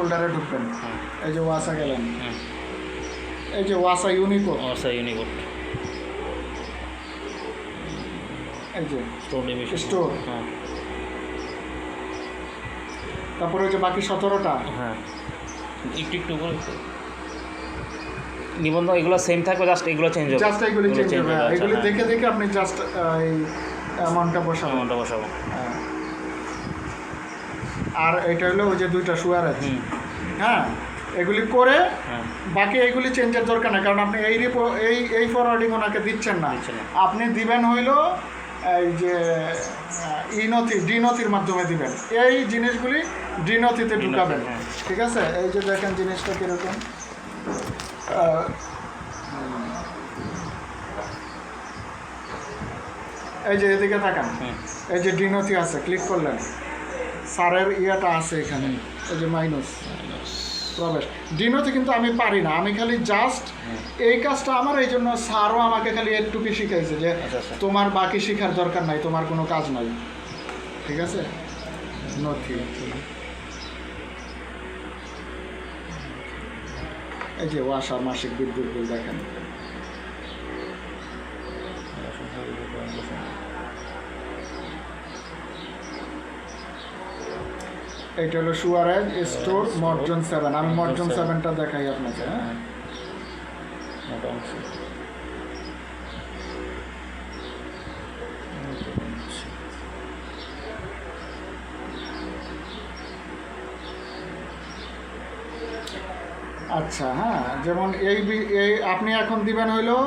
ফোল্ডারে ঢুকবেন, এই যে ওয়াসা গেলেন, এই যে ওয়াসা ইউনিকোড, এই যে স্টোর, তারপরে ওই যে বাকি 17টা, হ্যাঁ একটু করে নিবন্ধন এগুলো সেম থাকবে, জাস্ট এগুলো চেঞ্জ হবে, জাস্ট এইগুলি চেঞ্জ হবে। এগুলি দেখে দেখে আপনি জাস্ট এই অ্যামাউন্টটা বসাবো। হ্যাঁ, আর এটা হলো ওই যে 2টা শুয়ার আছে, হ্যাঁ, এগুলি করে বাকি এইগুলি চেঞ্জের দরকার নেই, কারণ আপনি এই ফরওয়ার্ডিং ওনাকে দিচ্ছেন না, আপনি দিবেন হইলো এই যে ডি নথির মাধ্যমে দিবেন, এই জিনিসগুলি ডি নথিতে ঢুকাবেন, ঠিক আছে? এই যে দেখেন জিনিসটা কীরকম, এই যে এদিকে থাকেন, এই যে ডি নথি আছে, ক্লিক করলেন, স্যারের ইয়েটা আছে এখানে, এই যে মাইনাস প্রবেশ ডি নথি, কিন্তু আমি পারি না, আমি খালি জাস্ট এই কাজটা আমার, এই জন্য স্যারও আমাকে খালি একটুকু শিখাইছে যে তোমার বাকি শেখার দরকার নাই, তোমার কোনো কাজ নাই, ঠিক আছে? নথি, এই যে ওয়াসা মাসিক বিদ্যুৎ বিল দেখেন, এইটা হলো সুয়ারেজ স্টোর মর্জন 7, আমি মর্জন 7টা দেখাই আপনাকে। হ্যাঁ, আচ্ছা, হ্যাঁ, যেমন এই আপনি এখন দিবেন হইলো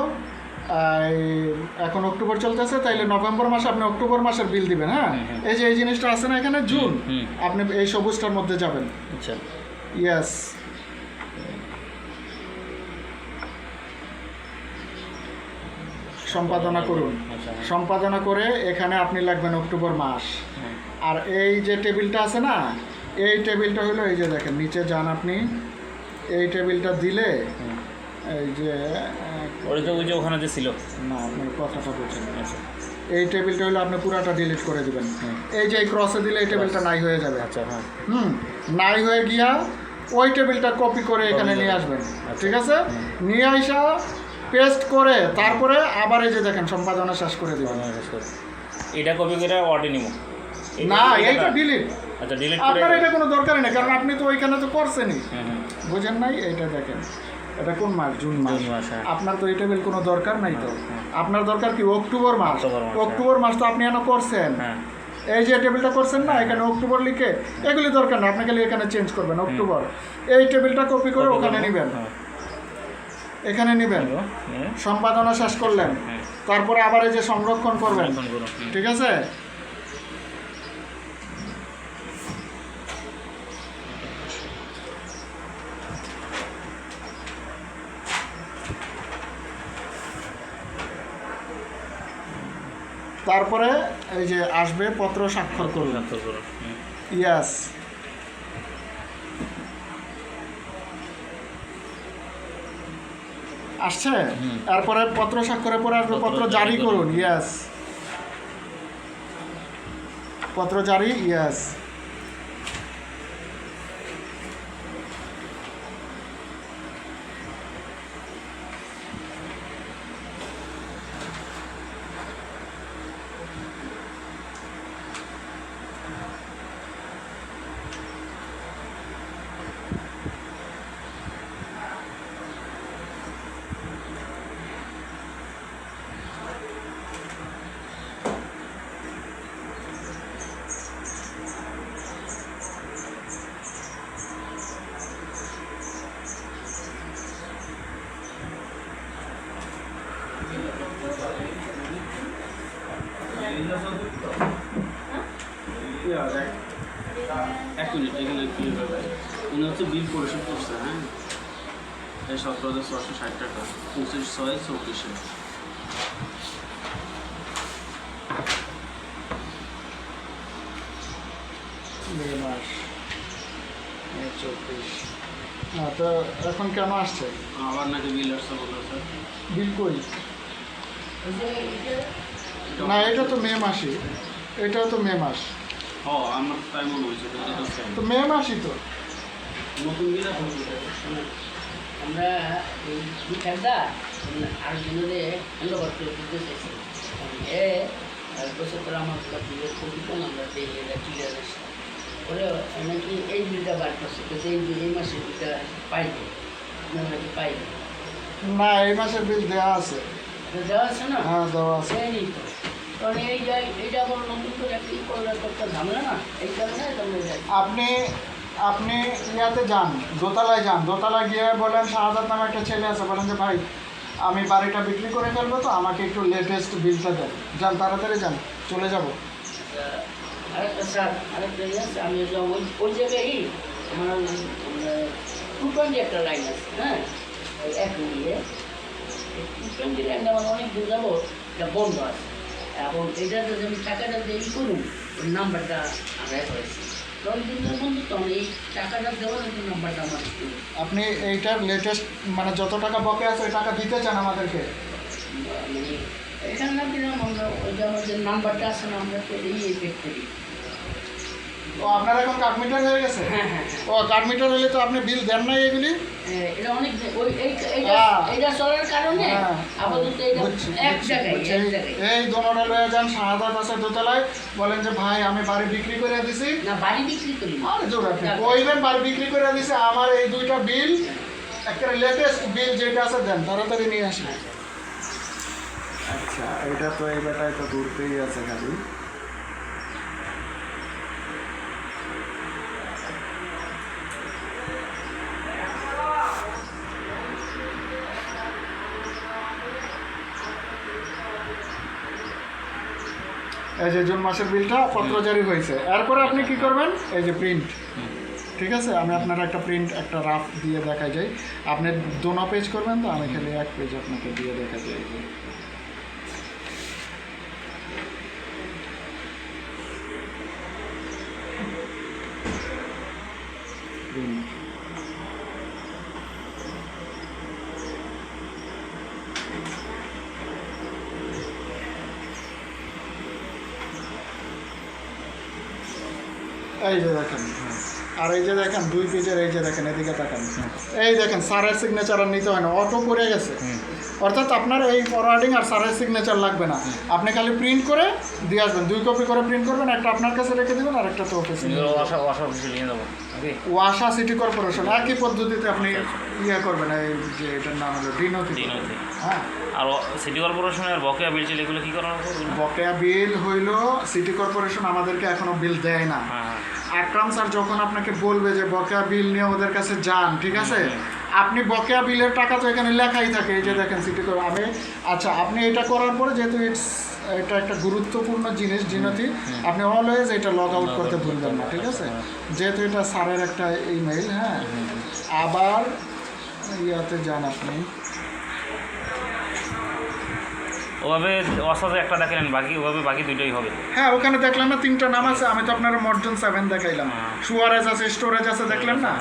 এখন অক্টোবর চলতেছে, তাইলে নভেম্বর মাসে আপনি অক্টোবর মাসের বিল দিবেন। হ্যাঁ, এই যে এই জিনিসটা আছে না এখানে জুন, আপনি এই সবুজটার মধ্যে যাবেন। আচ্ছা, ইয়েস, সম্পাদনা করুন, সম্পাদনা করে এখানে আপনি লিখবেন অক্টোবর মাস, আর এই যে টেবিলটা আছে না, এই টেবিলটা হলো এই যে দেখেন নিচে যান আপনি, এই টেবিলটা দিলে এই যে ওই যে ওখানে যে ছিল না, আপনার কথাটা বলছেন, এই টেবিলটা হলো আপনি পুরাটা ডিলিট করে দিবেন, এই যে এই ক্রসে দিলে এই টেবিলটা নাই হয়ে যাবে। আচ্ছা, হ্যাঁ, নাই হয়ে গিয়া ওই টেবিলটা কপি করে এখানে নিয়ে আসবেন, ঠিক আছে? নিয়ে আসা পেস্ট করে তারপরে আবার এই যে দেখেন সম্পাদনা শেষ করে দিবেন। এটা কপি করে ওয়ার্ডে নিব না, এইটা ডিলিট, আচ্ছা ডিলিট করে, আপনার এটা কোনো দরকারই নেই, কারণ আপনি তো ওইখানে তো করছেনই, বুঝেন নাই? এইটা দেখেন, এটা কোন মাস? জুন মাস, আপনার তো এই টেবিল কোনো দরকার নাই, তো আপনার দরকার কি অক্টোবর মাস, অক্টোবর মাস তো আপনি এনে করছেন, এই যে টেবিলটা করছেন না, এখানে অক্টোবর লিখে, এগুলি দরকার না, আপনি খালি এখানে চেঞ্জ করবেন অক্টোবর, এই টেবিলটা কপি করে ওখানে নেবেন, এখানে নেবেন, সম্পাদনা শেষ করলেন, তারপরে আবার এই যে সংরক্ষণ করবেন, ঠিক আছে? তারপরে এই যে আসবে পত্র স্বাক্ষর করুন, ইয়াস, আসছে, তারপরে পত্র স্বাক্ষরের পরে আসবে পত্র জারি করুন, ইয়াস, পত্র জারি, ইয়াস, এক মিনিট, এখানে ক্লিয়ার হবে। উনি হচ্ছে বিল পরিশোধ করছে, হ্যাঁ, এই 17,660 টাকা 25/6/24। মে মাস 24, তো এখন কেন আসছে? আবার নাকি বিল আসছে বললো স্যার। বিল কই? না, এটা তো মে মাসই, এটাও তো মে মাস, আমার তাই মনে হয়েছে, তো মে মাসই তো, নতুন বিল এখন শোনেন আমরা এই বিলটা আরেকজনের হ্যান্ড ওভার করে দিতে চাইছি এ বছর পরে আমার বিলের কপি কোন আমরা পেয়ে এটা ক্লিয়ার হয়েছে পরে নাকি এই বিলটা বার করছে কিন্তু এই মাসের বিলটা পাইবে আপনারা নাকি পাইবে না এই মাসের বিল দেওয়া আছে। দেওয়া আছে না? হ্যাঁ দেওয়া আছে। দেয়নি তো, কারণ এইটা আবার নতুন করে একটা ই করলে তো একটা ঝামেলা না, এই কারণে তোমরা আপনি আপনি ইয়াতে যান, দোতলায় যান, দোতলায় গিয়ে বলেন শাহাদাত নামে একটা ছেলে আছে, বলেন যে ভাই আমি বাড়িটা বিক্রি করে ফেলবো, তো আমাকে একটু লেটেস্ট বিলটা দেন। যান, তাড়াতাড়ি যান, চলে যাব। আরেকটা স্যার, আরেকটা ইয়ে আছে, আমি ওই জায়গায় আমার 220 একটা লাইন আছে, হ্যাঁ ওই এক মিলিয়ে 220 লাইনটা আমার অনেক দূর যাবো, এটা বন্ধ আছে। এখন এইটা যদি আমি টাকাটা দিয়ে ই করুন, ওই নাম্বারটা আমরা করেছি 10 দিনের মধ্যে, তখন এই টাকাটা দেওয়ার জন্য নাম্বারটা আমার আপনি এইটার লেটেস্ট মানে যত টাকা বকে আছে ওই টাকা দিতে চান আমাদেরকে? মানে এখানে না দিলাম আমরা, ওই যে আমাদের নাম্বারটা আছে না, আমরা তো এই পেড করি। ও আপনার এখন কাঠমিটার হয়ে গেছে? হ্যাঁ হ্যাঁ ও কাঠমিটার হলে তো আপনি বিল দেন নাই এগুলি? এটা অনেক ওই এইটা চলার কারণে আপাতত এটা এক জায়গায় এই দোনোটা লয়ে যান, শাহাদাত আছে দোতলায়, বলেন যে ভাই আমি বাড়ি বিক্রি করে দিছি। না, বাড়ি বিক্রি করি না। আরে জোর আপনি কইবেন বাড়ি বিক্রি করে দিছি, আমার এই দুইটা বিল একটা লেটেস্ট বিল যেটা আছে দেন, তাড়াতাড়ি নিয়ে আসেন। আচ্ছা এটা তো এই বেটায় তো দূরতেই আছে খালি। এই যে জুন মাসের বিলটা পত্রজারি হয়েছে, এরপরে আপনি কি করবেন, এই যে প্রিন্ট, ঠিক আছে আমি আপনার একটা প্রিন্ট একটা রাফ দিয়ে দেখা যাই। আপনি দোনো পেজ করবেন, তো আমি খালি এক পেজ আপনাকে দিয়ে দেখা যাই। এই যে দেখেন, আর এই যে দেখেন 2 পেজের, এই যে দেখেন এদিকে তাকান, এই দেখেন স্যারের সিগনেচার আর নিতে হয় না, অটো করে গেছে। অর্থাৎ আপনার এই ফরওয়ার্ডিং আর স্যারের সিগনেচার লাগবে না, আপনি খালি প্রিন্ট করে দিয়ে আসবেন, 2 কপি করে প্রিন্ট করবেন, একটা আপনার কাছে রেখে দেবেন আর একটা তো অফিসে ওয়াসা সিটি কর্পোরেশন একই পদ্ধতিতে আপনি ইয়ে করবেন। এই যে এটার নাম হলো ডিনতি। হ্যাঁ, আর সিটি কর্পোরেশনের বকেয়া বিল ছিল এগুলো কী করা হবে? বকেয়া বিল হইল সিটি কর্পোরেশন আমাদেরকে এখনো বিল দেয় না। আকরাম স্যার যখন আপনাকে বলবে যে বকেয়া বিল নিয়ে ওদের কাছে যান, ঠিক আছে, আপনি বকেয়া বিলের টাকা তো এখানে লেখাই থাকে, এই যে দেখেন সিটি আমি। আচ্ছা আপনি এটা করার পরে, যেহেতু এটা একটা গুরুত্বপূর্ণ জিনিস জিনতি, আপনি অলওয়েজ এটা লগ আউট করতে ভুলবেন না, ঠিক আছে, যেহেতু এটা স্যারের একটা ইমেইল। হ্যাঁ, আবার ইয়াতে যান আপনি, ওভাবে অসাথে একটা দেখালেন, বাকি ওভাবে বাকি দুটোই হবে। হ্যাঁ ওখানে দেখলাম না 3টা নাম আছে, আমি তো আপনার মর্জন 7 দেখাইলাম, সুয়ারেজ আছে, স্টোরেজ আছে, দেখলেন না?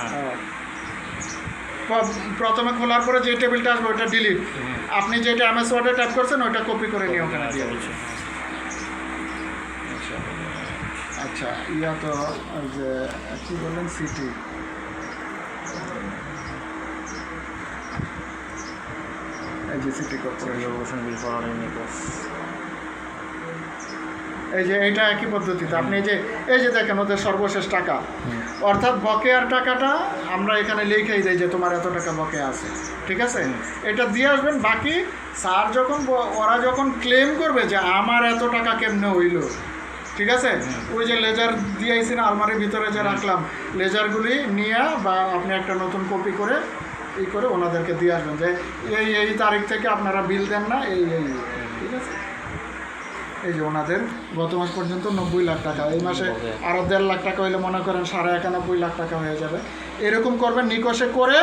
প্রথমে খোলার পরে যে টেবিলটা আসবে ওইটা ডিলিট, আপনি যেটা এমএস ওয়ার্ডে টাইপ করছেন ওইটা কপি করে নিয়ে ওখানে দিয়ে দিচ্ছি। আচ্ছা ইয়া তো যে কী বললেন, সিটি, এই যে সিটি কর্পোরেশন বিল করার, এই যে এইটা একই পদ্ধতিতে আপনি এই যে দেখেন ওদের সর্বশেষ টাকা, অর্থাৎ বকেয়ার টাকাটা আমরা এখানে লিখেই দিই যে তোমার এত টাকা বকেয়া আছে, ঠিক আছে, এটা দিয়ে আসবেন। বাকি স্যার যখন ওরা যখন ক্লেম করবে যে আমার এত টাকা কেমনে হইল, ঠিক আছে, ওই যে লেজার দিয়েছি না আলমারির ভিতরে যে রাখলাম, লেজারগুলি নিয়ে বা আপনি একটা নতুন কপি করে এই করে ওনাদেরকে দিয়ে আসবেন যে এই তারিখ থেকে আপনারা বিল দেন না, ঠিক আছে। এই যে ওনাদের গত মাস পর্যন্ত 90 লাখ টাকা, এই মাসে আরও 1.5 লাখ টাকা হইলে মনে করেন 91.5 লাখ টাকা হয়ে যাবে। এরকম করবেন, নিকষে করে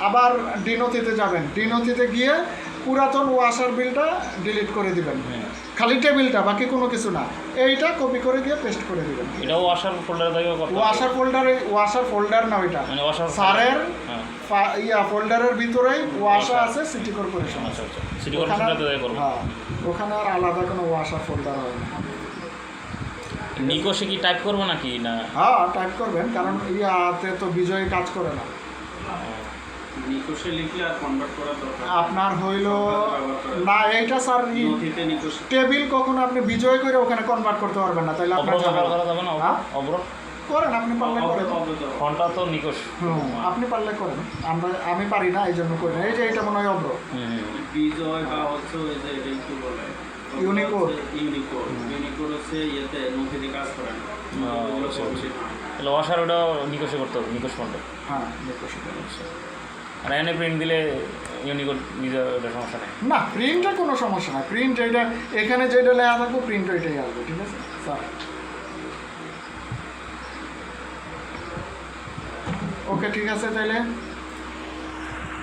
আবার ডিনতিতে যাবেন, ডিনতিতে গিয়ে পুরাতন ওয়াসার বিলটা ডিলিট করে দিবেন, খালি টেবিলটা, বাকি কোনো কিছু না, এইটা কপি করে দিয়ে পেস্ট করে দিবেন। এটাও ওয়াসার ফোল্ডারে থাকবে? ওয়াসার ফোল্ডার না, ওইটা স্যারের ফোল্ডারের ভিতরেই ওয়াসা আছে সিটি কর্পোরেশন। আচ্ছা আচ্ছা, সিটি কর্পোরেশনটাতে করব। হ্যাঁ, ওখানে আর আলাদা কোনো ওয়াসার ফোল্ডার হয় না। নিকোষে কি টাইপ করবো নাকি না? হ্যাঁ টাইপ করবেন, কারণ ইয়াতে তো বিজয় কাজ করে না। নিকোষে লিখলে আর কনভার্ট করা দরকার আপনার হইল না এইটা স্যার, নথিতে নিকোষ টেবিল কখনো আপনি বিজয় করে ওখানে কনভার্ট করতে পারবেন না, তাইলে আপনার অবরোধ ঝামেলা। করা যাবে না? হ্যাঁ? অবরোধ করেন, আপনি পারলে করেন। ফোনটা তো নিকোষ। আপনি পারলে করেন, আমি পারি না এই জন্য করি না। এই যে এটা মনে হয় অব্র বিজয় বা হচ্ছে ওই যে এটাই কি বলে ইউনিকোড। ইউনিকোড হচ্ছে ইয়েতে নথিতে কাজ করে না। তাহলে অসার ওটা নিকোষে করতে হবে, নিকোষ ফোনটা। হ্যাঁ নিকোষে করেন। আর এনে প্রিন্ট দিলে ইউনিকোড নিজে ওটা সমস্যা নেই। না প্রিন্টের কোনো সমস্যা না, প্রিন্ট এইটা এখানে যেটা লেখা থাকবে প্রিন্ট ওইটাই আসবে, ঠিক আছে স্যার। ওকে ঠিক আছে তাইলে।